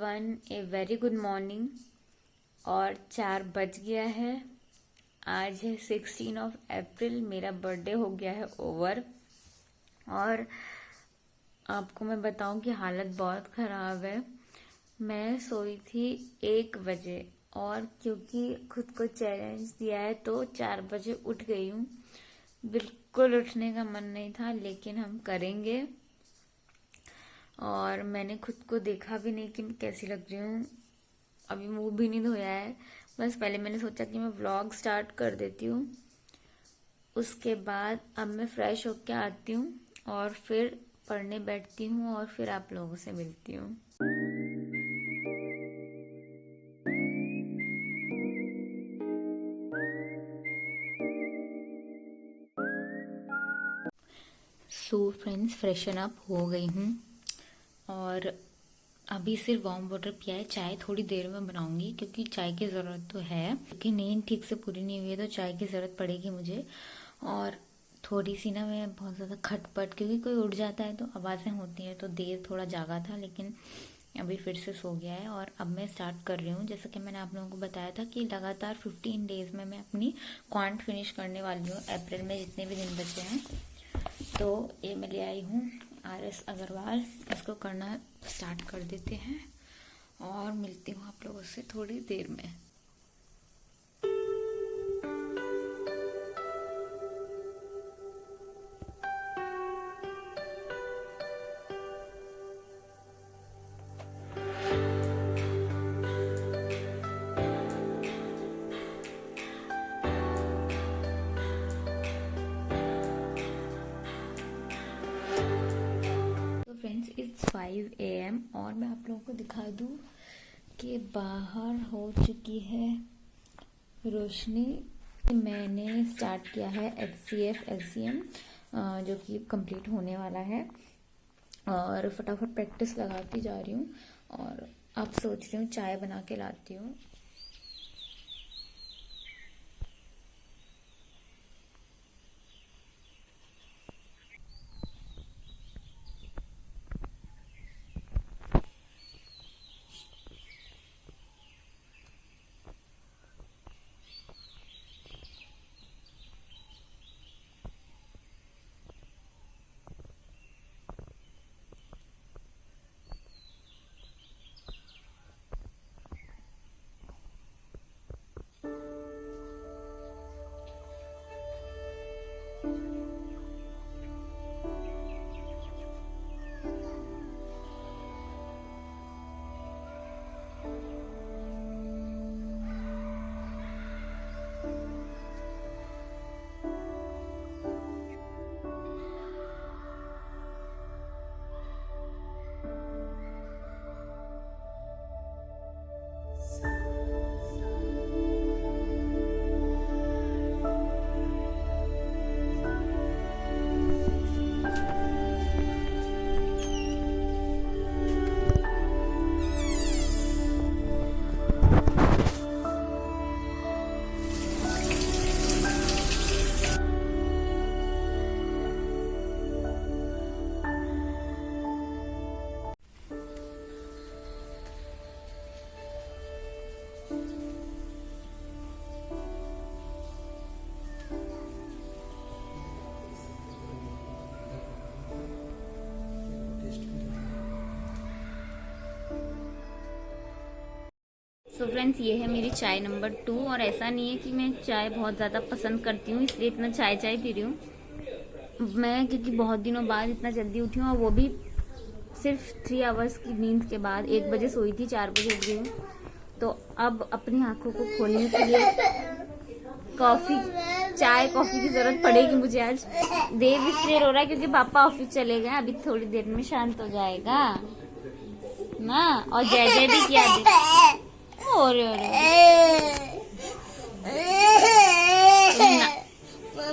Everyone, a very good morning. और 4 बज गया है। आज है 16 अप्रैल। मेरा बर्थडे हो गया है ओवर। और आपको मैं बताऊं कि हालत बहुत ख़राब है। मैं सोई थी 1 बजे और क्योंकि खुद को चैलेंज दिया है तो 4 बजे उठ गई हूँ। बिल्कुल उठने का मन नहीं था, लेकिन हम करेंगे। और मैंने खुद को देखा भी नहीं कि मैं कैसी लग रही हूँ। अभी मुंह भी नहीं धोया है। बस पहले मैंने सोचा कि मैं व्लॉग स्टार्ट कर देती हूँ। उसके बाद अब मैं फ्रेश होके आती हूँ और फिर पढ़ने बैठती हूँ और फिर आप लोगों से मिलती हूँ। सो फ्रेंड्स, फ्रेशन अप हो गई हूँ और अभी सिर्फ वार्म वाटर पिया है। चाय थोड़ी देर में बनाऊंगी क्योंकि चाय की ज़रूरत तो है, क्योंकि नींद ठीक से पूरी नहीं हुई है तो चाय की ज़रूरत पड़ेगी मुझे। और थोड़ी सी ना मैं बहुत ज़्यादा खटपट, क्योंकि कोई उठ जाता है तो आवाज़ें होती हैं, तो देर थोड़ा जागा था लेकिन अभी फिर से सो गया है। और अब मैं स्टार्ट कर रही हूँ। जैसा कि मैंने आप लोगों को बताया था कि लगातार 15 डेज़ में मैं अपनी क्वांट फिनिश करने वाली हूँ। अप्रैल में जितने भी दिन बचे हैं तो ये मैं ले आई हूँ RS अग्रवाल। इसको करना स्टार्ट कर देते हैं और मिलती हूँ आप लोगों से थोड़ी देर में। फ्रेंड्स, इट्स 5 AM और मैं आप लोगों को दिखा दूँ कि बाहर हो चुकी है रोशनी। मैंने स्टार्ट किया है HCF LCM जो कि कंप्लीट होने वाला है और फटाफट प्रैक्टिस लगाती जा रही हूँ। और अब सोच रही हूँ चाय बना के लाती हूँ। सो फ्रेंड्स, ये है मेरी चाय नंबर 2। और ऐसा नहीं है कि मैं चाय बहुत ज़्यादा पसंद करती हूँ इसलिए इतना चाय पी रही हूँ मैं, क्योंकि बहुत दिनों बाद इतना जल्दी उठी हूँ और वो भी सिर्फ 3 आवर्स की नींद के बाद। 1 बजे सोई थी, 4 बजे उठ गई हूँ। तो अब अपनी आंखों को खोलने के लिए कॉफ़ी की ज़रूरत पड़ेगी मुझे। आज देर इसलिए हो रहा है क्योंकि पापा ऑफिस चले गए। अभी थोड़ी देर में शांत हो जाएगा ना। और जय भी किया और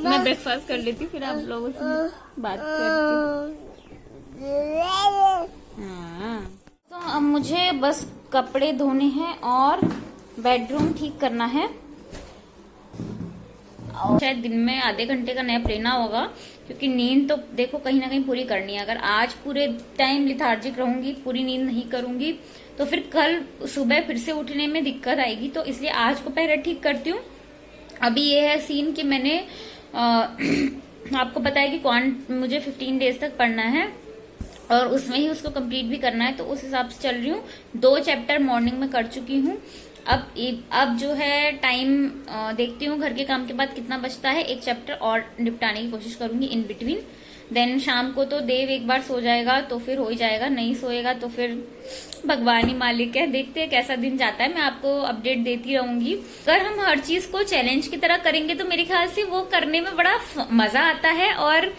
मैं ब्रेकफास्ट कर लेती फिर आप लोगों से बात करती। हाँ, तो अब मुझे बस कपड़े धोने हैं और बेडरूम ठीक करना है। और शायद दिन में आधे घंटे का नैप लेना होगा, क्योंकि नींद तो देखो कहीं ना कहीं पूरी करनी है। अगर आज पूरे टाइम लिथार्जिक रहूंगी, पूरी नींद नहीं करूंगी, तो फिर कल सुबह फिर से उठने में दिक्कत आएगी। तो इसलिए आज को पहले ठीक करती हूँ। अभी ये है सीन कि मैंने आपको पता है कि क्वांट मुझे 15 डेज तक पढ़ना है और उसमें ही उसको कंप्लीट भी करना है, तो उस हिसाब से चल रही हूँ। 2 चैप्टर मॉर्निंग में कर चुकी हूँ। अब जो है टाइम देखती हूँ घर के काम के बाद कितना बचता है। 1 चैप्टर और निपटाने की कोशिश करूंगी इन बिटवीन। देन शाम को तो देव एक बार सो जाएगा तो फिर हो ही जाएगा, नहीं सोएगा तो फिर भगवान ही मालिक है। देखते हैं कैसा दिन जाता है, मैं आपको अपडेट देती रहूंगी। अगर हम हर चीज को चैलेंज की तरह करेंगे तो मेरे ख्याल से वो करने में बड़ा मजा आता है और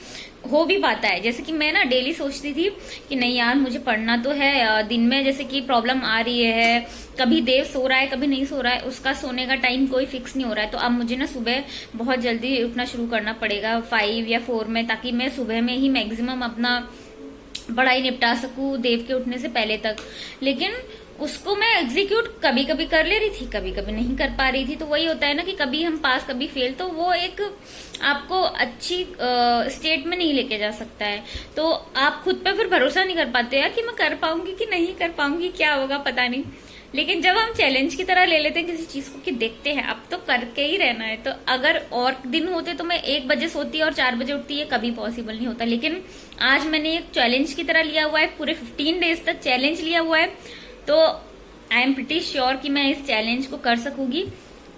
हो भी पाता है। जैसे कि मैं ना डेली सोचती थी कि नहीं यार मुझे पढ़ना तो है, दिन में जैसे कि प्रॉब्लम आ रही है, कभी देव सो रहा है कभी नहीं सो रहा है, उसका सोने का टाइम कोई फिक्स नहीं हो रहा है। तो अब मुझे ना सुबह बहुत जल्दी उठना शुरू करना पड़ेगा 5 या 4 में, ताकि मैं सुबह में ही मैक्सिमम अपना पढ़ाई निपटा सकूं देव के उठने से पहले तक। लेकिन उसको मैं एग्जीक्यूट कभी कभी कर ले रही थी, कभी कभी नहीं कर पा रही थी। तो वही होता है ना कि कभी हम पास कभी फेल, तो वो एक आपको अच्छी स्टेट में नहीं लेके जा सकता है। तो आप खुद पे फिर भरोसा नहीं कर पाते यार कि मैं कर पाऊंगी कि नहीं कर पाऊंगी, क्या होगा पता नहीं। लेकिन जब हम चैलेंज की तरह ले लेते हैं किसी चीज को कि देखते हैं अब तो करके ही रहना है, तो अगर और दिन होते तो मैं 1 बजे सोती और 4 बजे उठती, ये कभी पॉसिबल नहीं होता। लेकिन आज मैंने एक चैलेंज की तरह लिया हुआ है, पूरे 15 डेज तक चैलेंज लिया हुआ है, तो आई एम प्रिटी श्योर कि मैं इस चैलेंज को कर सकूंगी।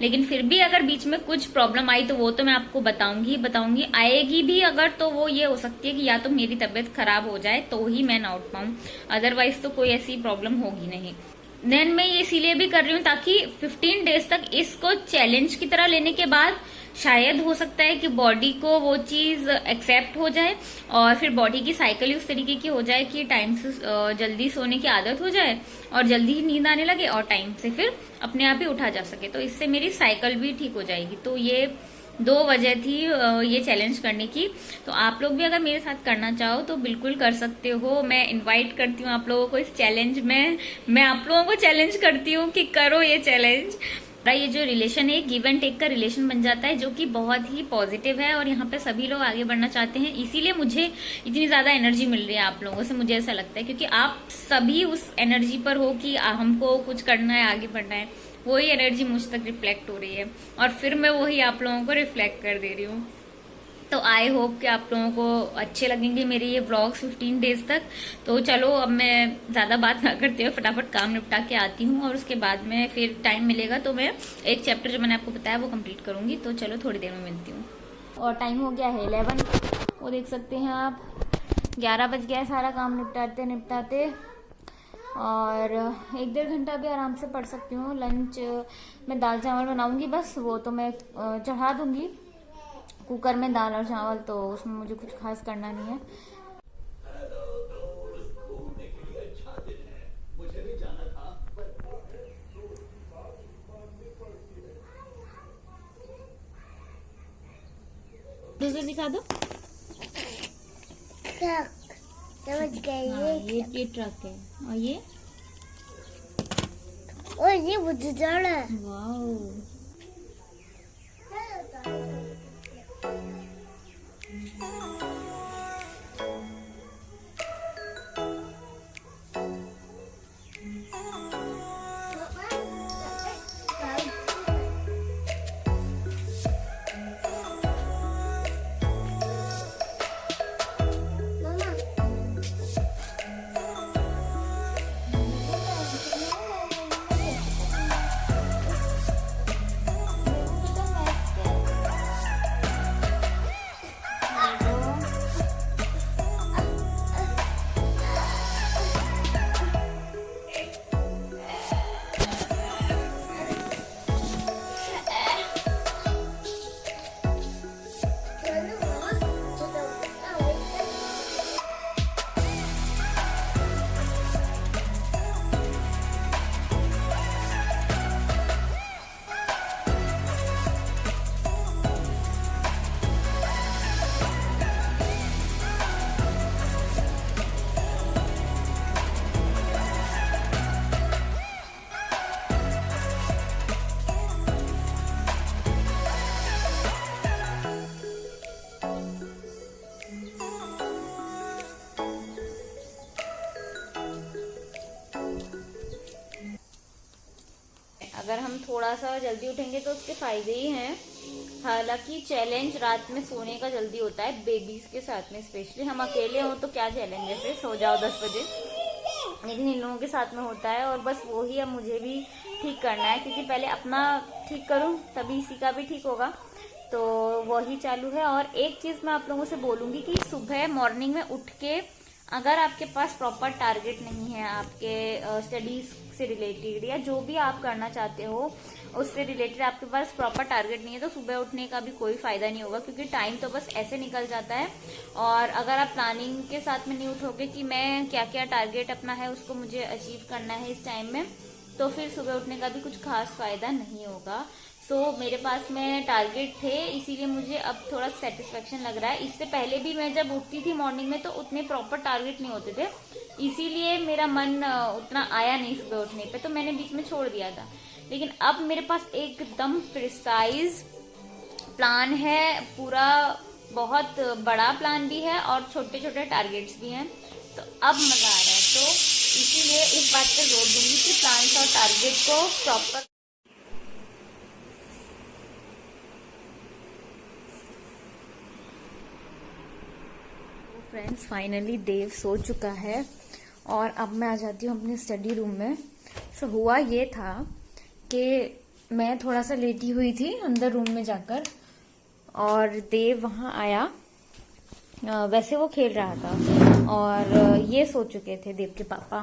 लेकिन फिर भी अगर बीच में कुछ प्रॉब्लम आई तो वो तो मैं आपको बताऊंगी आएगी भी अगर, तो वो ये हो सकती है कि या तो मेरी तबीयत खराब हो जाए तो ही मैं ना उठ पाऊं, अदरवाइज तो कोई ऐसी प्रॉब्लम होगी नहीं। देन मैं ये इसीलिए भी कर रही हूँ ताकि 15 डेज तक इसको चैलेंज की तरह लेने के बाद शायद हो सकता है कि बॉडी को वो चीज एक्सेप्ट हो जाए और फिर बॉडी की साइकिल उस तरीके की हो जाए कि टाइम से जल्दी सोने की आदत हो जाए और जल्दी ही नींद आने लगे और टाइम से फिर अपने आप ही उठा जा सके। तो इससे मेरी साइकिल भी ठीक हो जाएगी। तो ये 2 वजह थी ये चैलेंज करने की। तो आप लोग भी अगर मेरे साथ करना चाहो तो बिल्कुल कर सकते हो। मैं इनवाइट करती हूँ आप लोगों को इस चैलेंज में, मैं आप लोगों को चैलेंज करती हूँ कि करो ये चैलेंज। ये जो रिलेशन है गिव एंड टेक का रिलेशन बन जाता है, जो कि बहुत ही पॉजिटिव है और यहाँ पे सभी लोग आगे बढ़ना चाहते हैं। इसीलिए मुझे इतनी ज्यादा एनर्जी मिल रही है आप लोगों से, मुझे ऐसा लगता है, क्योंकि आप सभी उस एनर्जी पर हो कि हमको कुछ करना है, आगे बढ़ना है। वही एनर्जी मुझ तक रिफ्लेक्ट हो रही है और फिर मैं वही आप लोगों को रिफ्लेक्ट कर दे रही हूँ। तो आई होप कि आप लोगों को अच्छे लगेंगे मेरे ये व्लॉग्स 15 डेज तक। तो चलो अब मैं ज्यादा बात ना करती हूँ, फटाफट काम निपटा के आती हूँ और उसके बाद में फिर टाइम मिलेगा तो मैं 1 चैप्टर जो मैंने आपको बताया वो कंप्लीट करूंगी। तो चलो थोड़ी देर में मिलती हूँ। और टाइम हो गया है 11, वो देख सकते हैं आप, 11 बज गया है सारा काम निपटाते और 1-1.5 घंटा भी आराम से पढ़ सकती हूँ। लंच में दाल चावल बनाऊंगी, बस वो तो मैं चढ़ा दूंगी कुकर में दाल और चावल, तो उसमें मुझे कुछ खास करना नहीं है। दूसरा दिखा दो। ट्रक समझ गए। हाँ, ये ट्रक है और ये मुझे जाना है। वाओ, अगर हम थोड़ा सा जल्दी उठेंगे तो उसके फायदे ही हैं। हालांकि चैलेंज रात में सोने का जल्दी होता है, बेबीज के साथ में स्पेशली। हम अकेले हों तो क्या चैलेंज है, फिर सो जाओ 10 बजे, लेकिन इन लोगों के साथ में होता है। और बस वो ही अब मुझे भी ठीक करना है, क्योंकि पहले अपना ठीक करूं तभी इसी का भी ठीक होगा। तो वही चालू है। और एक चीज मैं आप लोगों से बोलूंगी कि सुबह मॉर्निंग में उठ के अगर आपके पास प्रॉपर टारगेट नहीं है आपके स्टडीज से रिलेटेड या जो भी आप करना चाहते हो उससे रिलेटेड, आपके पास प्रॉपर टारगेट नहीं है, तो सुबह उठने का भी कोई फायदा नहीं होगा, क्योंकि टाइम तो बस ऐसे निकल जाता है। और अगर आप प्लानिंग के साथ में नहीं उठोगे कि मैं क्या क्या टारगेट अपना है उसको मुझे अचीव करना है इस टाइम में, तो फिर सुबह उठने का भी कुछ खास फायदा नहीं होगा। सो मेरे पास में टारगेट थे, इसीलिए मुझे अब थोड़ा सेटिस्फेक्शन लग रहा है। इससे पहले भी मैं जब उठती थी मॉर्निंग में तो उतने प्रॉपर टारगेट नहीं होते थे, इसीलिए मेरा मन उतना आया नहीं सुबह उठने पे, तो मैंने बीच में छोड़ दिया था। लेकिन अब मेरे पास एकदम प्रिसाइज प्लान है पूरा, बहुत बड़ा प्लान भी है और छोटे छोटे टारगेट्स भी हैं, तो अब मजा आ रहा है। तो इसीलिए इस बात पे जोर दूंगी कि प्लान्स और टारगेट को प्रॉपर। फ्रेंड्स फाइनली देव सो चुका है और अब मैं आ जाती हूँ अपने स्टडी रूम में। सो हुआ ये था कि मैं थोड़ा सा लेटी हुई थी अंदर रूम में जाकर और देव वहां आया। वैसे वो खेल रहा था और ये सो चुके थे देव के पापा।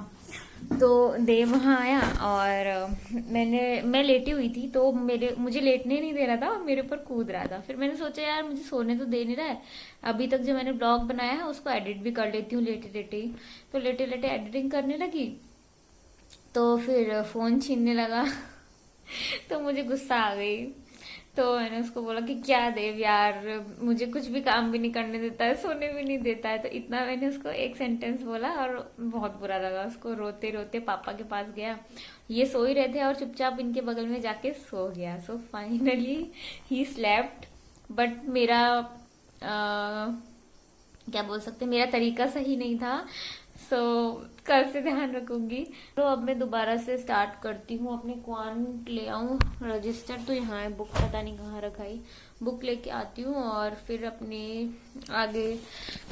तो देव वहां आया और मैं लेटी हुई थी, तो मुझे लेटने नहीं दे रहा था और मेरे ऊपर कूद रहा था। फिर मैंने सोचा यार मुझे सोने तो दे नहीं रहा है, अभी तक जो मैंने ब्लॉग बनाया है उसको एडिट भी कर लेती हूँ लेटे लेटे ही। तो लेटे लेटे एडिटिंग करने लगी तो फिर फोन छीनने लगा तो मुझे गुस्सा आ गई। तो मैंने उसको बोला कि क्या देव यार, मुझे कुछ भी काम भी नहीं करने देता है, सोने भी नहीं देता है। तो इतना मैंने उसको एक सेंटेंस बोला और बहुत बुरा लगा उसको। रोते रोते पापा के पास गया, ये सो ही रहे थे और चुपचाप इनके बगल में जाके सो गया। So finally he slept. But मेरा क्या बोल सकते, मेरा तरीका सही नहीं था। सो कल से ध्यान रखूंगी। तो अब मैं दोबारा से स्टार्ट करती हूँ। अपने क्वांट ले आऊं, रजिस्टर तो यहाँ है, बुक पता नहीं कहाँ रखाई, बुक लेके आती हूँ और फिर अपने आगे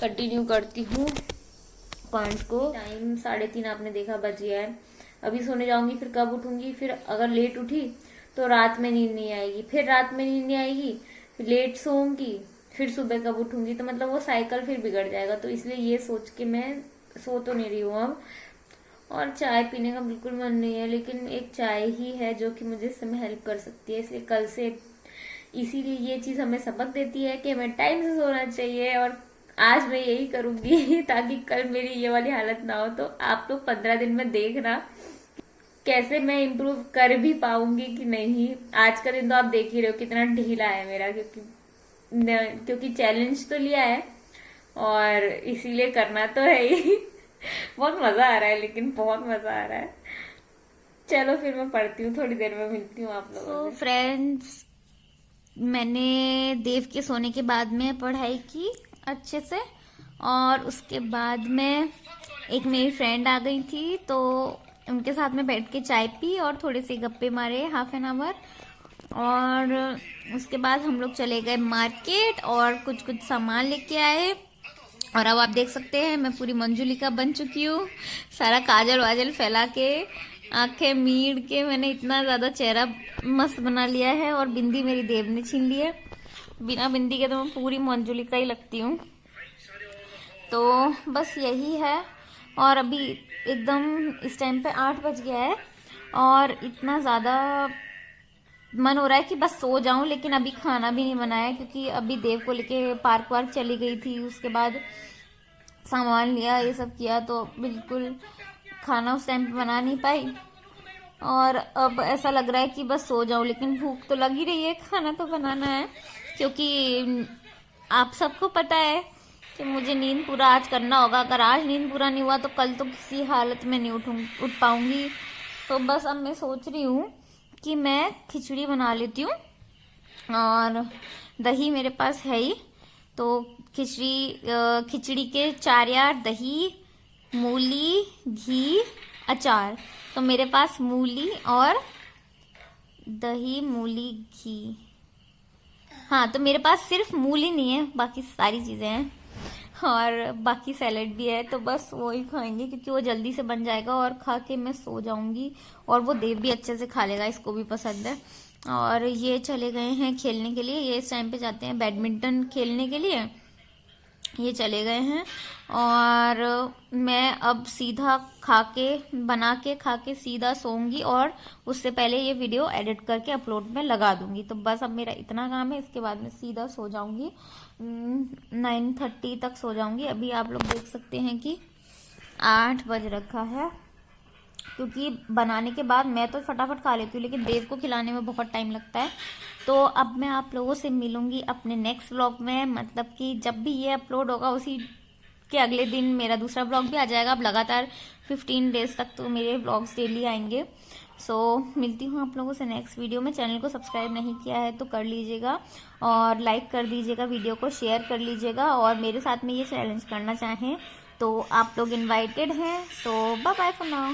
कंटिन्यू करती हूँ क्वांट को। टाइम 3:30 आपने देखा बज गया है। अभी सोने जाऊंगी, फिर कब उठूंगी, फिर अगर लेट उठी तो रात में नींद नहीं आएगी, फिर रात में नींद नहीं आएगी, फिर लेट सोऊंगी, फिर सुबह कब उठूंगी, तो मतलब वो साइकिल फिर बिगड़ जाएगा। तो इसलिए ये सोच के मैं सो तो नहीं रही हूँ अब। और चाय पीने का बिल्कुल मन नहीं है, लेकिन एक चाय ही है जो कि मुझे इस समय हेल्प कर सकती है। इसलिए कल से, इसीलिए ये चीज हमें सबक देती है कि हमें टाइम से सोना चाहिए और आज मैं यही करूंगी ताकि कल मेरी ये वाली हालत ना हो। तो आप लोग 15 दिन में देखना कैसे मैं इम्प्रूव कर भी पाऊंगी कि नहीं। आज का दिन तो आप देख ही रहे हो कितना ढीला है मेरा, क्योंकि चैलेंज तो लिया है और इसीलिए करना तो है ही बहुत मजा आ रहा है, लेकिन बहुत मजा आ रहा है। चलो फिर मैं पढ़ती हूँ, थोड़ी देर में मिलती हूँ आप लोगों से। फ्रेंड्स मैंने देव के सोने के बाद में पढ़ाई की अच्छे से, और उसके बाद में एक मेरी फ्रेंड आ गई थी तो उनके साथ में बैठ के चाय पी और थोड़े से गप्पे मारे हाफ एन आवर। और उसके बाद हम लोग चले गए मार्केट और कुछ कुछ सामान लेके आए। और अब आप देख सकते हैं मैं पूरी मंजुलिका बन चुकी हूँ, सारा काजल वाजल फैला के, आंखें मीड़ के, मैंने इतना ज्यादा चेहरा मस्त बना लिया है। और बिंदी मेरी देव ने छीन ली है, बिना बिंदी के तो मैं पूरी मंजुलिका ही लगती हूँ। तो बस यही है। और अभी एकदम इस टाइम पे 8 बज गया है और इतना ज्यादा मन हो रहा है कि बस सो जाऊं, लेकिन अभी खाना भी नहीं बनाया क्योंकि अभी देव को लेके पार्क वार्क चली गई थी, उसके बाद सामान लिया, ये सब किया, तो बिल्कुल खाना उस टाइम पे बना नहीं पाई। और अब ऐसा लग रहा है कि बस सो जाऊं, लेकिन भूख तो लगी रही है, खाना तो बनाना है। क्योंकि आप सबको पता है कि मुझे नींद पूरा आज करना होगा। अगर आज नींद पूरा नहीं हुआ तो कल तो किसी हालत में नहीं उठ पाऊंगी। तो बस अब मैं सोच रही हूँ कि मैं खिचड़ी बना लेती हूँ, और दही मेरे पास है ही, तो खिचड़ी के 4 यार दही, मूली, घी, अचार। तो मेरे पास मूली और दही मूली घी। हाँ, तो मेरे पास सिर्फ मूली नहीं है, बाकी सारी चीजें हैं और बाकी सैलेड भी है, तो बस वो ही खाएंगे क्योंकि वो जल्दी से बन जाएगा और खा के मैं सो जाऊंगी। और वो देव भी अच्छे से खा लेगा, इसको भी पसंद है। और ये चले गए हैं खेलने के लिए, ये इस टाइम पे जाते हैं बैडमिंटन खेलने के लिए, ये चले गए हैं। और मैं अब सीधा बना के खा के सीधा सोऊंगी और उससे पहले ये वीडियो एडिट करके अपलोड में लगा दूंगी। तो बस अब मेरा इतना काम है, इसके बाद मैं सीधा सो जाऊंगी। 9:30 तक सो जाऊंगी। अभी आप लोग देख सकते हैं कि 8 बज रखा है, क्योंकि बनाने के बाद मैं तो फटाफट खा लेती हूँ, लेकिन देव को खिलाने में बहुत टाइम लगता है। तो अब मैं आप लोगों से मिलूंगी अपने नेक्स्ट व्लॉग में, मतलब कि जब भी ये अपलोड होगा उसी के अगले दिन मेरा दूसरा व्लॉग भी आ जाएगा। अब लगातार 15 डेज तक तो मेरे व्लॉग्स डेली आएंगे। सो मिलती हूँ आप लोगों से नेक्स्ट वीडियो में। चैनल को सब्सक्राइब नहीं किया है तो कर लीजिएगा और लाइक कर दीजिएगा, वीडियो को शेयर कर लीजिएगा। और मेरे साथ में ये चैलेंज करना चाहें तो आप लोग इनवाइटेड हैं। सो बाय बाय फॉर नाउ।